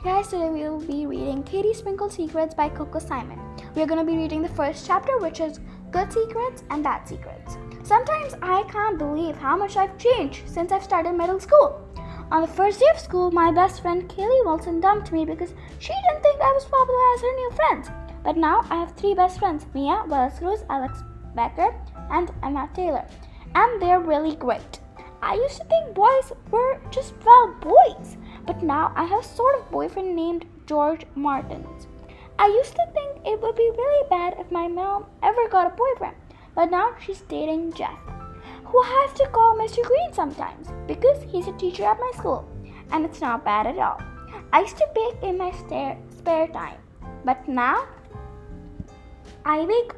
Guys, today we will be reading Katie Sprinkle Secrets by COCO Simon. We are going to be reading the first chapter, which is Good Secrets and Bad Secrets. Sometimes I can't believe how much I've changed since I've started middle school. On the first day of school, my best friend Kaylee Wilson dumped me because she didn't think I was popular as her new friends. But now I have three best friends, Mia, Willis Cruz, Alex Becker, and Emma Taylor. And they're really great. I used to think boys were just, boys. But now I have a sort of boyfriend named George Martins. I used to think it would be really bad if my mom ever got a boyfriend. But now she's dating Jeff, who I have to call Mr. Green sometimes because he's a teacher at my school. And it's not bad at all. I used to bake in my spare time. But now I bake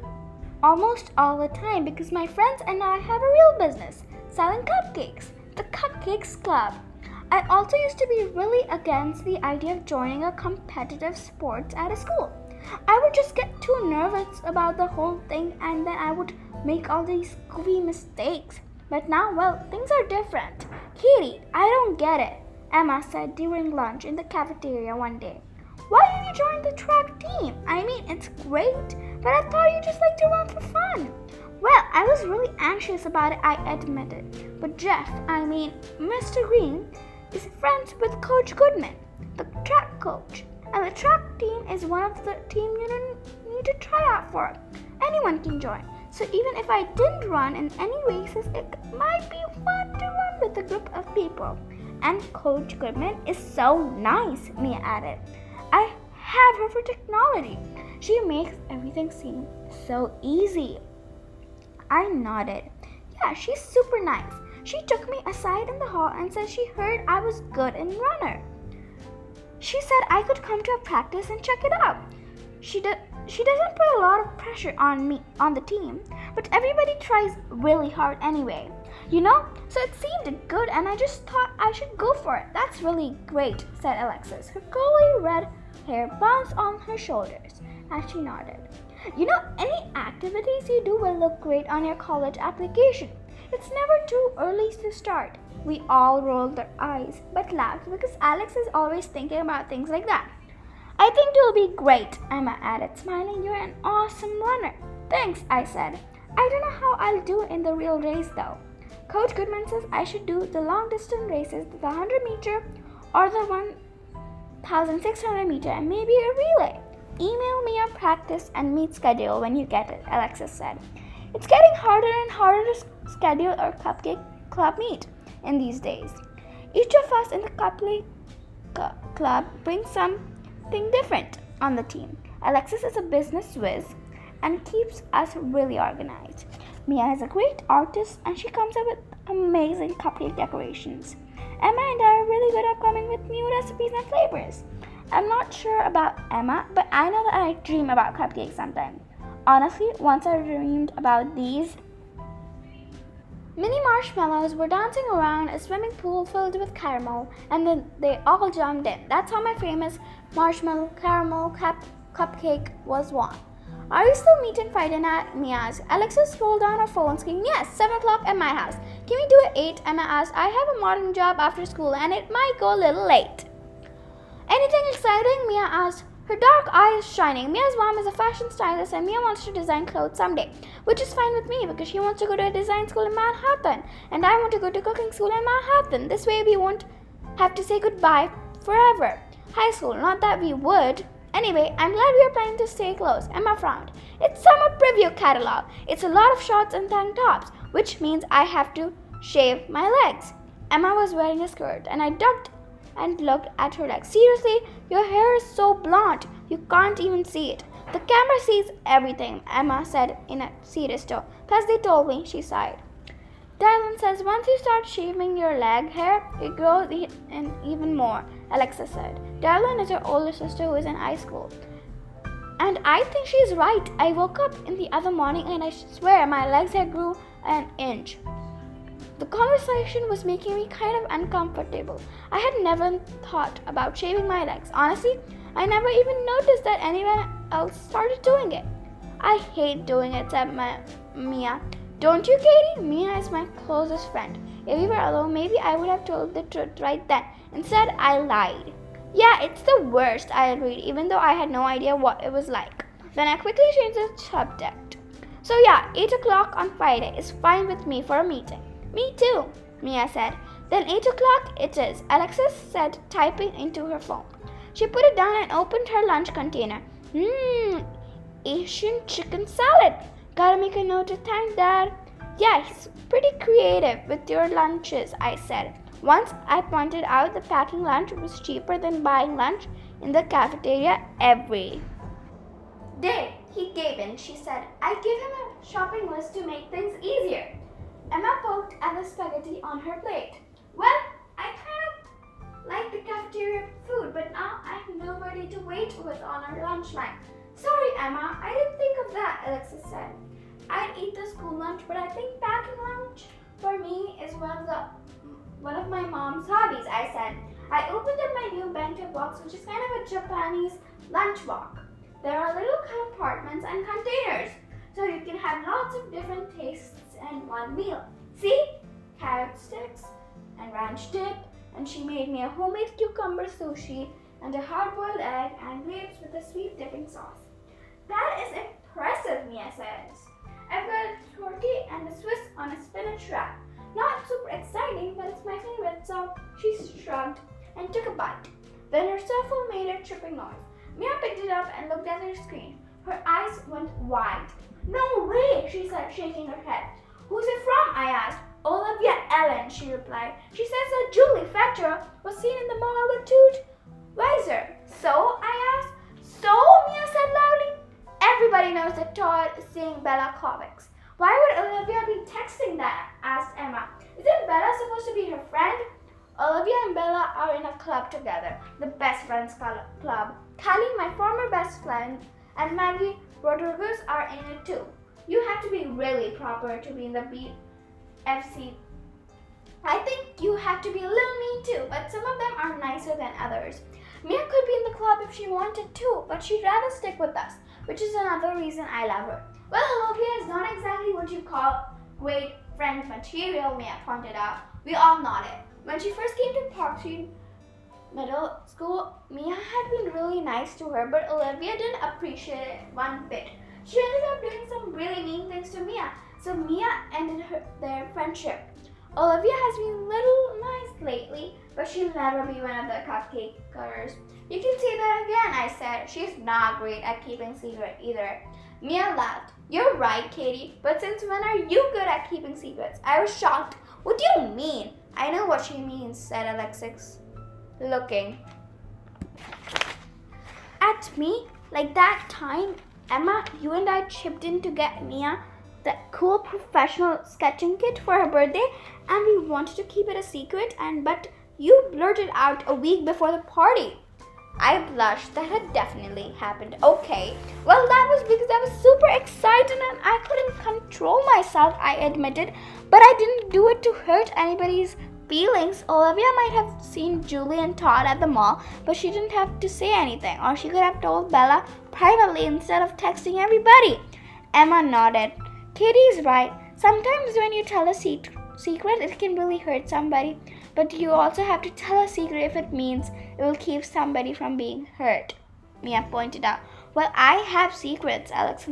almost all the time because my friends and I have a real business, selling cupcakes, the Cupcakes Club. I also used to be really against the idea of joining a competitive sport at a school. I would just get too nervous about the whole thing and then I would make all these goofy mistakes. But now, things are different. Katie, I don't get it, Emma said during lunch in the cafeteria one day. Why did you join the track team? I mean, it's great, but I thought you just like to run for fun. Well, I was really anxious about it, I admitted. But Mr. Green, is friends with Coach Goodman, the track coach. And the track team is one of the team you don't need to try out for. Anyone can join. So even if I didn't run in any races, it might be fun to run with a group of people. And Coach Goodman is so nice, Mia added. I have her for technology. She makes everything seem so easy. I nodded. Yeah, she's super nice. She took me aside in the hall and said she heard I was good in runner. She said I could come to a practice and check it out. She doesn't put a lot of pressure on me on the team, but everybody tries really hard anyway. So it seemed good and I just thought I should go for it. That's really great, said Alexis. Her curly red hair bounced on her shoulders as she nodded. Any activities you do will look great on your college application. It's never too early to start. We all rolled our eyes but laughed because Alex is always thinking about things like that. I think it'll be great, Emma added, smiling. You're an awesome runner. Thanks, I said. I don't know how I'll do in the real race though. Coach Goodman says I should do the long distance races, the 100 meter or the 1,600 meter and maybe a relay. Email me your practice and meet schedule when you get it, Alexis said. It's getting harder and harder to schedule our cupcake club meet in these days. Each of us in the cupcake club brings something different on the team. Alexis is a business whiz and keeps us really organized. Mia is a great artist and she comes up with amazing cupcake decorations. Emma and I are really good at coming with new recipes and flavors. I'm not sure about Emma, but I know that I dream about cupcakes sometimes. Honestly, once I dreamed about these mini marshmallows were dancing around a swimming pool filled with caramel, and then they all jumped in. That's how my famous marshmallow caramel cupcake was won. Are you still meeting Friday night? Mia asked. Alexis scrolled down her phone, screaming, Yes, 7 o'clock at my house. Can we do it 8? Emma asked. I have a modeling job after school and it might go a little late. Anything exciting? Mia asked. Her dark eyes shining. Mia's mom is a fashion stylist and Mia wants to design clothes someday, which is fine with me because she wants to go to a design school in Manhattan and I want to go to cooking school in Manhattan. This way we won't have to say goodbye forever. High school, not that we would. Anyway, I'm glad we are planning to stay close. Emma frowned. It's summer preview catalog. It's a lot of shorts and tank tops, which means I have to shave my legs. Emma was wearing a skirt and I ducked and looked at her legs. Seriously, your hair is so blonde, you can't even see it. The camera sees everything, Emma said in a serious tone. Plus they told me, she sighed. Dylan says once you start shaving your leg hair, it grows in even more, Alexa said. Dylan is her older sister who is in high school. And I think she's right. I woke up in the other morning and I swear my legs hair grew an inch. The conversation was making me kind of uncomfortable. I had never thought about shaving my legs. Honestly, I never even noticed that anyone else started doing it. I hate doing it, said Mia. Don't you, Katie? Mia is my closest friend. If we were alone, maybe I would have told the truth right then. Instead, I lied. Yeah, it's the worst, I agreed, even though I had no idea what it was like. Then I quickly changed the subject. So yeah, 8 o'clock on Friday is fine with me for a meeting. Me too, Mia said. Then 8 o'clock it is, Alexis said, typing into her phone. She put it down and opened her lunch container. Asian chicken salad. Gotta make a note to thank Dad. Yeah, he's pretty creative with your lunches, I said. Once I pointed out the packing lunch was cheaper than buying lunch in the cafeteria every day. He gave in, she said. I gave him a shopping list to make things easier. Emma poked at the spaghetti on her plate. Well, I kind of like the cafeteria food, but now I have nobody to wait with on our lunch line. Sorry, Emma, I didn't think of that, Alexis said. I'd eat the school lunch, but I think packing lunch for me is one of my mom's hobbies, I said. I opened up my new bento box, which is kind of a Japanese lunch box. There are little compartments and containers, so you can have lots of different tastes in one meal. See? Carrot sticks and ranch dip, and she made me a homemade cucumber sushi and a hard-boiled egg and grapes with a sweet dipping sauce. That is impressive, Mia says. I've got a turkey and a Swiss on a spinach wrap. Not super exciting, but it's my favorite, so she shrugged and took a bite. Then her cell phone made a tripping noise. Mia picked it up and looked at her screen. Her eyes went wide. No way, she said, shaking her head. Who's it from? I asked. Olivia Ellen, she replied. She says that Julie Fletcher was seen in the mall with Toot Weiser. So? I asked. So? Mia said loudly. Everybody knows that Todd is seeing Bella Kovacs. Why would Olivia be texting that? Asked Emma. Isn't Bella supposed to be her friend? Olivia and Bella are in a club together, the Best Friends Club. Callie, my former best friend, and Maggie Rodriguez are in it too. You have to be really proper to be in the BFC. I think you have to be a little mean too, but some of them are nicer than others. Mia could be in the club if she wanted to, but she'd rather stick with us, which is another reason I love her. Well, Olivia is not exactly what you call great friend material, Mia pointed out. We all nodded. When she first came to Park Street Middle School, Mia had been really nice to her, but Olivia didn't appreciate it one bit. She ended up doing some really mean things to Mia, so Mia ended their friendship. Olivia has been little nice lately, but she'll never be one of the cupcakers. You can say that again, I said. She's not great at keeping secret either. Mia laughed. You're right, Katie, but since when are you good at keeping secrets? I was shocked. What do you mean? I know what she means, said Alexis, looking at me. Like that time, Emma, you and I chipped in to get Mia the cool professional sketching kit for her birthday, and we wanted to keep it a secret, but you blurted out a week before the party. I blushed. That had definitely happened. Okay, well, that was because I was super excited and I couldn't control myself, I admitted, but I didn't do it to hurt anybody's feelings. Olivia might have seen Julie and Todd at the mall, but she didn't have to say anything, or she could have told Bella privately instead of texting everybody. Emma nodded. Katie's right. Sometimes when you tell a secret, it can really hurt somebody, but you also have to tell a secret if it means it will keep somebody from being hurt, Mia pointed out. Well, I have secrets, Alex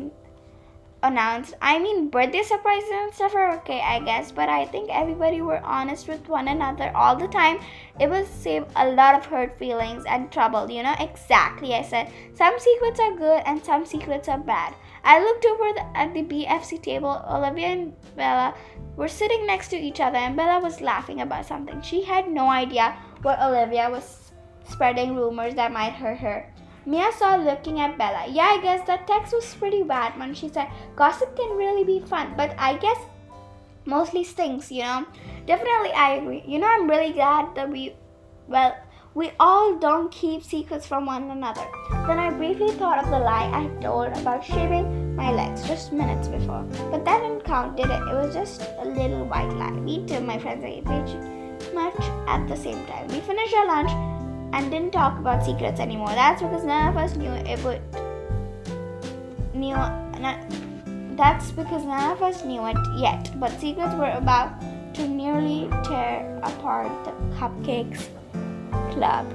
announced. I mean, birthday surprises and stuff are okay, I guess, but I think everybody were honest with one another all the time. It will save a lot of hurt feelings and trouble, you know? Exactly, I said. Some secrets are good and some secrets are bad. I looked over at the BFC table. Olivia and Bella were sitting next to each other, and Bella was laughing about something. She had no idea what Olivia was spreading rumors that might hurt her. Mia saw looking at Bella. Yeah, I guess that text was pretty bad when she said, gossip can really be fun, but I guess mostly stings, you know. Definitely, I agree. You know, I'm really glad that we all don't keep secrets from one another. Then I briefly thought of the lie I had told about shaving my legs just minutes before. But that didn't count, did it? It was just a little white lie. Me too, my friends ate pretty much at the same time. We finished our lunch and didn't talk about secrets anymore. That's because none of us knew it yet. But secrets were about to nearly tear apart the Cupcakes Club.